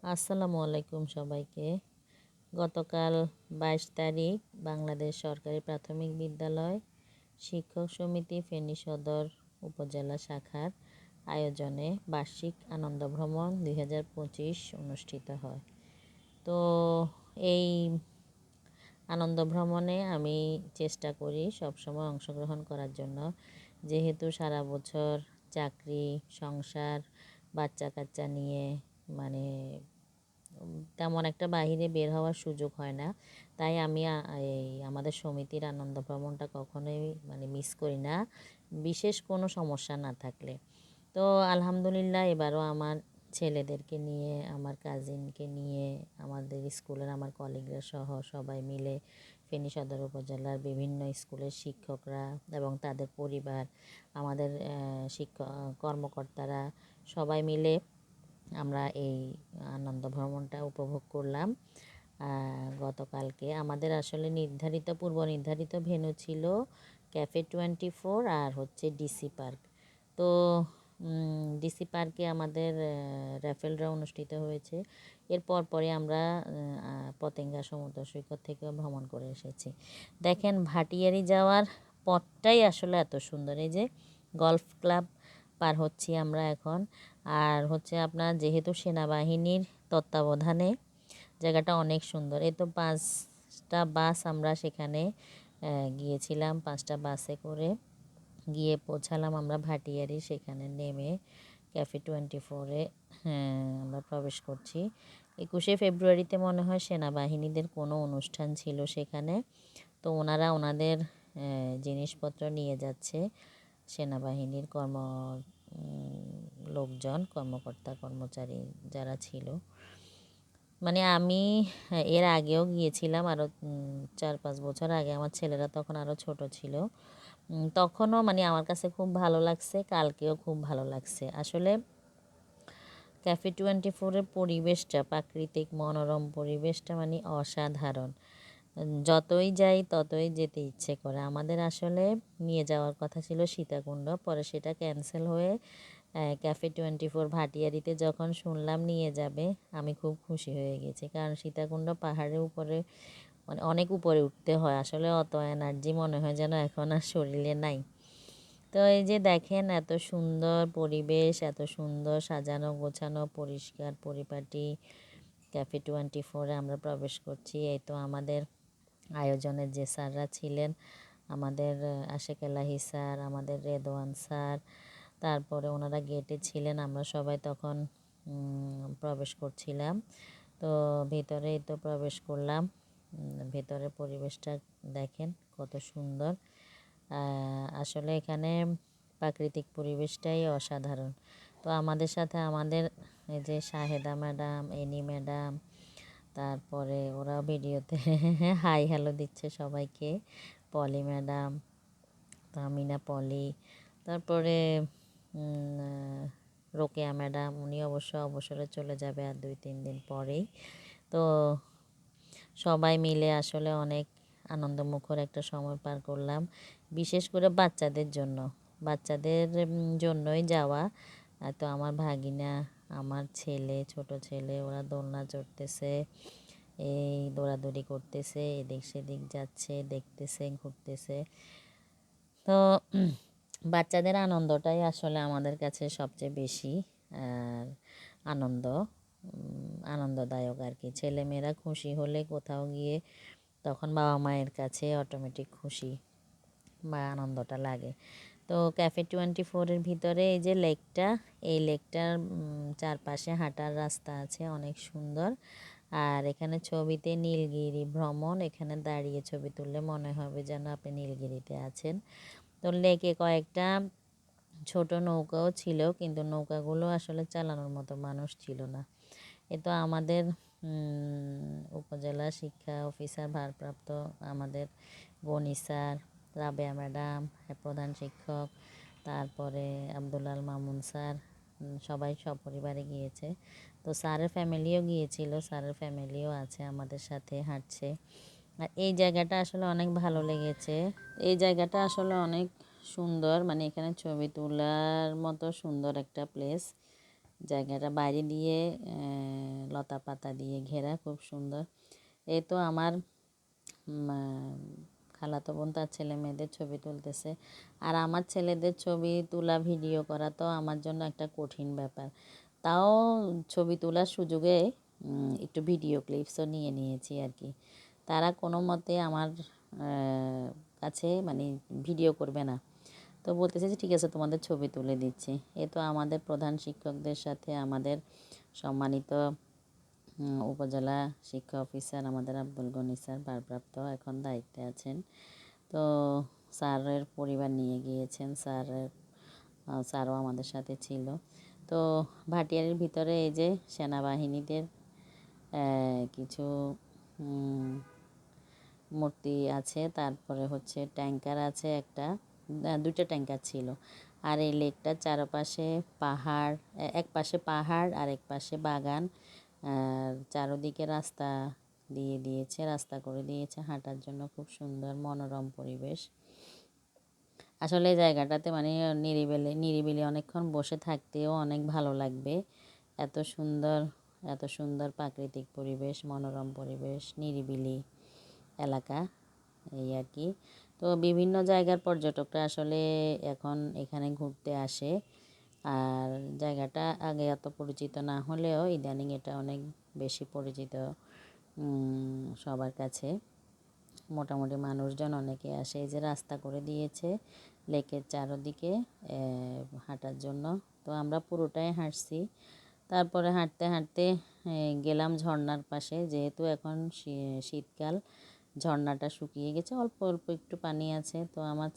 আসসালামু আলাইকুম সবাইকে। গতকাল 22 তারিখ বাংলাদেশ সরকারি প্রাথমিক বিদ্যালয় শিক্ষক সমিতি ফেনী সদর উপজেলা শাখার আয়োজনে বার্ষিক আনন্দ ভ্রমণ 2025 অনুষ্ঠিত হয়। তো এই আনন্দ ভ্রমণে আমি চেষ্টা করি সবসময় অংশগ্রহণ করার জন্য, যেহেতু সারা বছর চাকরি, সংসার, বাচ্চা কাচ্চা নিয়ে মানে তেমন একটা বাহিরে বের হওয়ার সুযোগ হয় না। তাই আমি এই আমাদের সমিতির আনন্দ ভ্রমণটা কখনোই মিস করি না, বিশেষ কোনো সমস্যা না থাকলে। তো আলহামদুলিল্লাহ এবারও আমার ছেলেদেরকে নিয়ে, আমার কাজিনকে নিয়ে, আমাদের স্কুলের আমার কলিগরা সহ সবাই মিলে ফেনী সদর উপজেলার বিভিন্ন স্কুলের শিক্ষকরা এবং তাদের পরিবার, আমাদের শিক্ষক কর্মকর্তারা সবাই মিলে আমরা এই আনন্দ ভ্রমণটা উপভোগ করলাম। গতকালকে আমাদের আসলে পূর্ব নির্ধারিত ভেন্যু ছিল ক্যাফে 24 আর হচ্ছে ডিসি পার্ক। তো ডিসি পার্কে আমাদের র্যাফেলরা অনুষ্ঠিত হয়েছে। এরপর পরে আমরা পতেঙ্গা সমুদ্র সৈকত থেকেও ভ্রমণ করে এসেছি। দেখেন, ভাটিয়ারি যাওয়ার পথটাই আসলে এত সুন্দর। এই যে গলফ ক্লাব পার হচ্ছি আমরা এখন। আর হচ্ছে আপনার যেহেতু সেনাবাহিনীর তত্ত্বাবধানে জায়গাটা অনেক সুন্দর। এই তো 5টা বাস আমরা সেখানে গিয়েছিলাম। 5টা বাসে করে গিয়ে পৌঁছালাম আমরা ভাটিয়ারি। সেখানে নেমে ক্যাফে 24-এ আমরা প্রবেশ করছি। 21শে ফেব্রুয়ারিতে মনে হয় সেনাবাহিনীদের কোনো অনুষ্ঠান ছিল সেখানে। তো ওনারা ওনাদের জিনিসপত্র নিয়ে যাচ্ছে, সেনাবাহিনীর লোকজন, কর্মকর্তা কর্মচারী যারা ছিল। আমি এর আগেও গিয়েছিলাম, আরও 4-5 বছর আগে। আমার ছেলেরা তখন আরও ছোট ছিল। তখনও আমার কাছে খুব ভালো লাগছে, কালকেও খুব ভালো লাগছে। আসলে ক্যাফে 24-এর পরিবেশটা, প্রাকৃতিক মনোরম পরিবেশটা অসাধারণ। যতই যাই ততই যেতে ইচ্ছে করে। আমাদের আসলে নিয়ে যাওয়ার কথা ছিল সীতাকুণ্ড, পরে সেটা ক্যান্সেল হয়ে ক্যাফে 24 ভাটিয়ারিতে যখন শুনলাম নিয়ে যাবে, আমি খুব খুশি হয়ে গেছি। কারণ সীতাকুণ্ড পাহাড়ের উপরে অনেক উপরে উঠতে হয়, আসলে অত এনার্জি মনে হয় যেন এখন আর শরীরে নাই। তো এই যে দেখেন, এত সুন্দর পরিবেশ, এত সুন্দর সাজানো গোছানো, পরিষ্কার পরিপাটি ক্যাফে 24-এ আমরা প্রবেশ করছি। এই তো আমাদের আয়োজনের যে স্যাররা ছিলেন, আমাদের আশেক এলাহি স্যার, আমাদের রেদওয়ান স্যার, তারপরে ওনারা গেটে ছিলেন। আমরা সবাই তখন প্রবেশ করছিলাম। তো ভেতরেই তো প্রবেশ করলাম। ভেতরের পরিবেশটা দেখেন কত সুন্দর। আসলে এখানে প্রাকৃতিক পরিবেশটাই অসাধারণ। তো আমাদের সাথে আমাদের এই যে শাহেদা ম্যাডাম, এনি ম্যাডাম, তারপরে ওরা ভিডিওতে হাই হ্যালো দিচ্ছে সবাইকে, পলি ম্যাডাম, তামিনা পলি, তারপরে রোকেয়া ম্যাডাম, উনি অবশ্য অবসরে চলে যাবে আর 2-3 দিন পরেই। তো সবাই মিলে আসলে অনেক আনন্দমুখর একটা সময় পার করলাম, বিশেষ করে বাচ্চাদের জন্যই যাওয়া। তো আমার ভাগিনা, আমার ছেলে, ছোট ছেলে, ওরা দোলনা চড়তেছে, এই দৌড়াদৌড়ি করতেছে, এদিক সেদিক যাচ্ছে, দেখতেছে, ঘুরতেছে। তো বাচ্চাদের আনন্দটাই আসলে আমাদের কাছে সবচেয়ে বেশি আর আনন্দদায়ক আর কি। ছেলেমেয়েরা খুশি হলে কোথাও গিয়ে তখন বাবা মায়ের কাছে অটোমেটিক খুশি বা আনন্দটা লাগে। তো ক্যাফে 24-এর ভিতরে এই যে লেকটা, এই লেকটার চারপাশে হাঁটার রাস্তা আছে, অনেক সুন্দর। আর এখানে ছবিতে নীলগিরি ভ্রমণ, এখানে দাঁড়িয়ে ছবি তুললে মনে হবে যেন আপনি নীলগিরিতে আছেন। তো লেকে কয়েকটা ছোট নৌকাও ছিল, কিন্তু নৌকাগুলো আসলে চালানোর মতো মানুষ ছিল না। এ তো আমাদের উপজেলা শিক্ষা অফিসার ভারপ্রাপ্ত আমাদের গণি স্যার, রাবেয়া ম্যাডাম, প্রধান শিক্ষক, তারপরে আব্দুল মামুন স্যার, সবাই সপরিবারে গিয়েছে। তো স্যারের ফ্যামিলিও গিয়েছিল, স্যারের ফ্যামিলিও আছে আমাদের সাথে হাঁটছে। আর এই জায়গাটা আসলে অনেক ভালো লেগেছে। এই জায়গাটা আসলে অনেক সুন্দর, এখানে ছবি তোলার মতো সুন্দর একটা প্লেস। জায়গাটা বাইরে দিয়ে লতা পাতা দিয়ে ঘেরা, খুব সুন্দর। এই তো আমার খালাতো বোন তার ছেলে মেয়েদের ছবি তুলতেছে। আর আমার ছেলেদের ছবি তোলা ভিডিও করা তো আমার জন্য একটা কঠিন ব্যাপার। তাও ছবি তোলার সুযোগে একটু ভিডিও ক্লিপসও নিয়ে নিয়েছি আর কি। তারা কোনো মতে আমার কাছে মানে ভিডিও করবে না, তো বলতেছে যে ঠিক আছে তোমাদের ছবি তুলে দিচ্ছি। এ তো আমাদের প্রধান শিক্ষকদের সাথে আমাদের সম্মানিত উপজেলা শিক্ষা অফিসার আমাদের আব্দুল গনি স্যার ভারপ্রাপ্ত এখন দায়িত্বে আছেন। তো স্যারের পরিবার নিয়ে গিয়েছেন, স্যারও আমাদের সাথে ছিল। তো ভাটিয়ারির ভিতরে এই যে সেনাবাহিনীদের কিছু মূর্তি আছে, তারপরে হচ্ছে ট্যাঙ্কার আছে একটা, দুইটা ট্যাঙ্কার ছিল। আর এই লেকটার চারপাশে পাহাড়, এক পাশে পাহাড় আর এক পাশে বাগান, আর চারোদিকে রাস্তা দিয়েছে, রাস্তা করে দিয়েছে হাঁটার জন্য, খুব সুন্দর মনোরম পরিবেশ। আসলে এই জায়গাটাতে মানে নিরিবিলি অনেকক্ষণ বসে থাকতেও অনেক ভালো লাগবে। এত সুন্দর প্রাকৃতিক পরিবেশ, মনোরম পরিবেশ, নিরিবিলি এলাকা, এই আর কি। তো বিভিন্ন জায়গার পর্যটকরা আসলে এখন এখানে ঘুরতে আসে। আর জায়গাটা আগে এত পরিচিত না হলেও ইদানিং এটা অনেক বেশি পরিচিত সবার কাছে। মোটামুটি মানুষজন অনেকে আসে। এই যে রাস্তা করে দিয়েছে লেকের চারদিকে হাঁটার জন্য, তো আমরা পুরোটাই হাঁটছি। তারপরে হাঁটতে হাঁটতে গেলাম ঝর্ণার পাশে, যেহেতু এখন শীতকাল, ঝর্ণাটা শুকিয়ে গেছে, অল্প অল্প একটু পানি আছে। তো আমার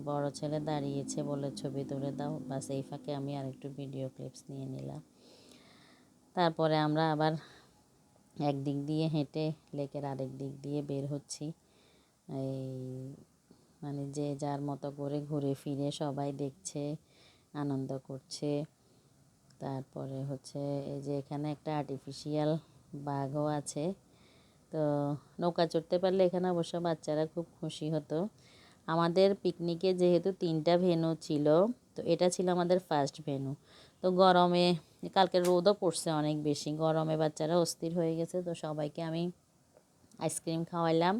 বড় ছেলে দাঁড়িয়েছে, বলে ছবি তুলে দাও, বাস এই ফাঁকে আমি আর একটু ভিডিও ক্লিপস নিয়ে নিলাম। তারপরে আমরা আবার একদিক দিয়ে হেঁটে লেকের আরেক দিক দিয়ে বের হচ্ছি। এই মানে যে যার মতো করে ঘুরে ফিরে সবাই দেখছে, আনন্দ করছে। তারপরে হচ্ছে এই যে এখানে একটা আর্টিফিশিয়াল বাঘও আছে। তো নৌকা চড়তে পারলে এখানে অবশ্য বাচ্চারা খুব খুশি হতো। আমাদের পিকনিকে যেহেতু 3টা ভেন্যু ছিল, তো এটা ছিল আমাদের ফার্স্ট ভেন্যু। তো গরমে, কালকে রোদও পড়ছে অনেক বেশি, গরমে বাচ্চারা অস্থির হয়ে গেছে। তো সবাইকে আমি আইসক্রিম খাওয়াইলাম,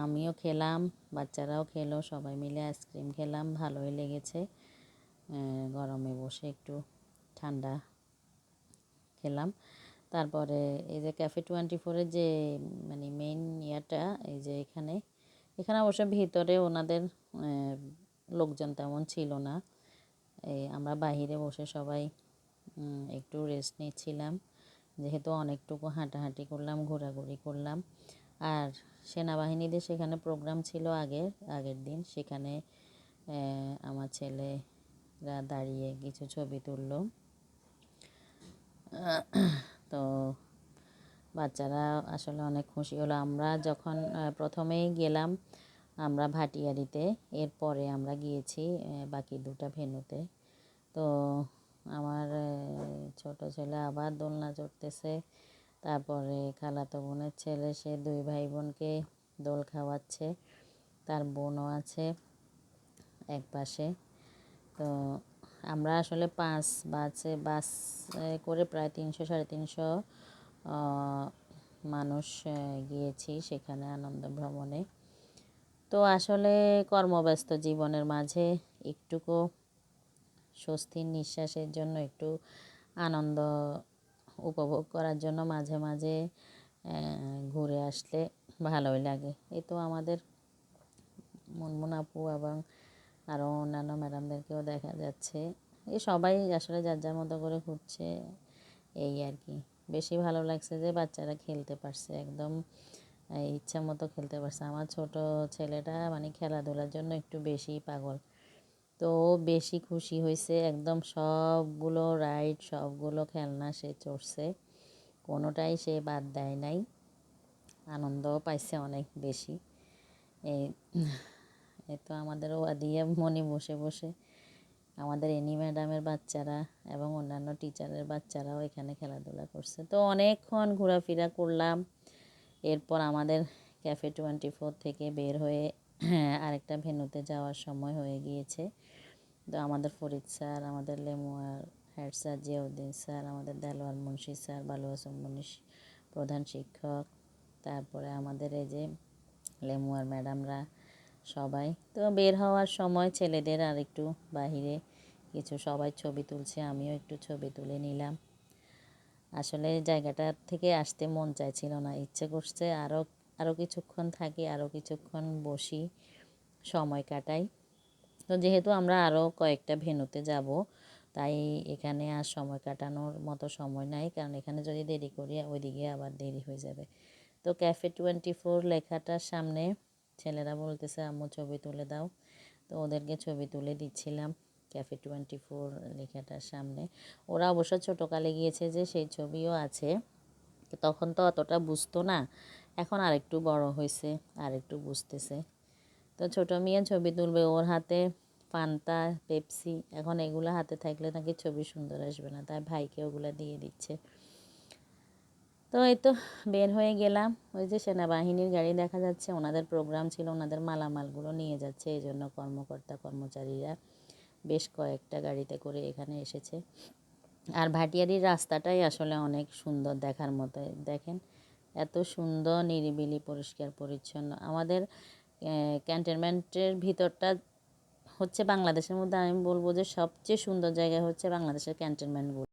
আমিও খেলাম, বাচ্চারাও খেলো, সবাই মিলে আইসক্রিম খেলাম, ভালোই লেগেছে। গরমে বসে একটু ঠান্ডা খেলাম। তারপরে এই যে ক্যাফে 24-এর যে মানে মেইন ইয়াটা, এই যে এখানে অবশ্য ভিতরে ওনাদের লোকজন তেমন ছিল না। আমরা বাহিরে বসে সবাই একটু রেস্ট নিচ্ছিলাম, যেহেতু অনেকটুকু হাঁটাহাঁটি করলাম, ঘোরাঘুরি করলাম। আর সেনাবাহিনীদের সেখানে প্রোগ্রাম ছিল আগের দিন, সেখানে আমার ছেলেরা দাঁড়িয়ে কিছু ছবি তুললো। তো বাচ্চারা আসলে অনেক খুশি হলো। আমরা যখন প্রথমেই গেলাম আমরা ভাটিয়ারিতে, এরপরে আমরা গিয়েছি বাকি 2টা ভেন্যুতে। তো আমার ছোট ছেলে আবার দোলনা চড়তেছে, তারপরে খালাতো বোনের ছেলে, সে 2 ভাই বোনকে দোল খাওয়াচ্ছে, তার বোনও আছে এক পাশে। তো আমরা আসলে বাস করে প্রায় 300-350 মানুষ গিয়েছি সেখানে আনন্দ ভ্রমণে। তো আসলে কর্মব্যস্ত জীবনের মাঝে একটুকু স্বস্তির নিঃশ্বাসের জন্য, একটু আনন্দ উপভোগ করার জন্য মাঝে মাঝে ঘুরে আসলে ভালোই লাগে। এই তো আমাদের মুনমুন আপু এবং আরও অন্যান্য ম্যাডামদেরকেও দেখা যাচ্ছে। এই সবাই আসলে যার যার মতো করে ঘুরছে, এই আর কি। বেশি ভালো লাগছে যে বাচ্চারা খেলতে পারছে, একদম ইচ্ছা মতো খেলতে পারছে। আমার ছোট ছেলেটা মানে খেলাধুলার জন্য একটু বেশি পাগল, তো বেশি খুশি হয়েছে, একদম সবগুলো রাইড, সবগুলো খেলনা সে চড়ছে, কোনোটাই সে বাদ দেয় নাই, আনন্দও পাইছে অনেক বেশি। এই তো আমাদের ওয়াদিয়া মনি বসে বসে, আমাদের এনি ম্যাডামের বাচ্চারা এবং অন্যান্য টিচারের বাচ্চারাও এখানে খেলাধুলা করছে। তো অনেকক্ষণ ঘোরাফেরা করলাম। এরপর আমাদের ক্যাফে 24 থেকে বের হয়ে আরেকটা ভেন্যুতে যাওয়ার সময় হয়ে গিয়েছে। তো আমাদের ফরিদ স্যার, আমাদের লেমুয়ার হেড স্যার জিয়াউদ্দিন স্যার, আমাদের দেলোয়ার মুন্সি স্যার, বালু হাসান মুন্সি প্রধান শিক্ষক, তারপরে আমাদের এই যে লেমুয়ার ম্যাডামরা সবাই। তো বের হওয়ার সময় ছেলেদের আর একটু বাহিরে কিছু সবাই ছবি তুলছে, আমিও একটু ছবি তুলে নিলাম। আসলে জায়গাটা থেকে আসতে মন চাইছিল না, ইচ্ছে করছে আরও কিছুক্ষণ থাকি, আরও কিছুক্ষণ বসি, সময় কাটাই। তো যেহেতু আমরা আরও কয়েকটা ভেন্যুতে যাব, তাই এখানে আর সময় কাটানোর মতো সময় নাই, কারণ এখানে যদি দেরি করি ওইদিকে আবার দেরি হয়ে যাবে। তো ক্যাফে 24 লেখাটার সামনে ছেলেরা বলতেছে আম্মু ছবি তুলে দাও, তো ওদেরকে ছবি তুলে দিচ্ছিলাম ক্যাফে 24 লেখাটার সামনে। ওরা অবশ্য ছোটোকালে গিয়েছে যে সেই ছবিও আছে, তখন তো অতটা বুঝতো না, এখন আরেকটু বড় হয়েছে, আরেকটু বুঝতেছে। তো ছোটো মেয়ে ছবি তুলবে, ওর হাতে ফান্তা পেপসি, এখন এগুলো হাতে থাকলে নাকি ছবি সুন্দর আসবে না, তাই ভাইকে ওগুলো দিয়ে দিচ্ছে। তো এই তো বের হয়ে গেলাম, ওই যে সেনাবাহিনীর গাড়ি দেখা যাচ্ছে, ওনাদের প্রোগ্রাম ছিল, ওনাদের মালামালগুলো নিয়ে যাচ্ছে, এই জন্য কর্মকর্তা কর্মচারীরা বেশ কয়েকটা গাড়িতে করে এখানে এসেছে। আর ভাটিয়ারির রাস্তাটাই আসলে অনেক সুন্দর দেখার মতো, দেখেন এত সুন্দর নিরিবিলি পরিষ্কার পরিচ্ছন্ন। আমাদের ক্যান্টনমেন্টের ভিতরটা হচ্ছে বাংলাদেশের মধ্যে আমি বলবো যে সবচেয়ে সুন্দর জায়গা হচ্ছে বাংলাদেশের ক্যান্টনমেন্টগুলো।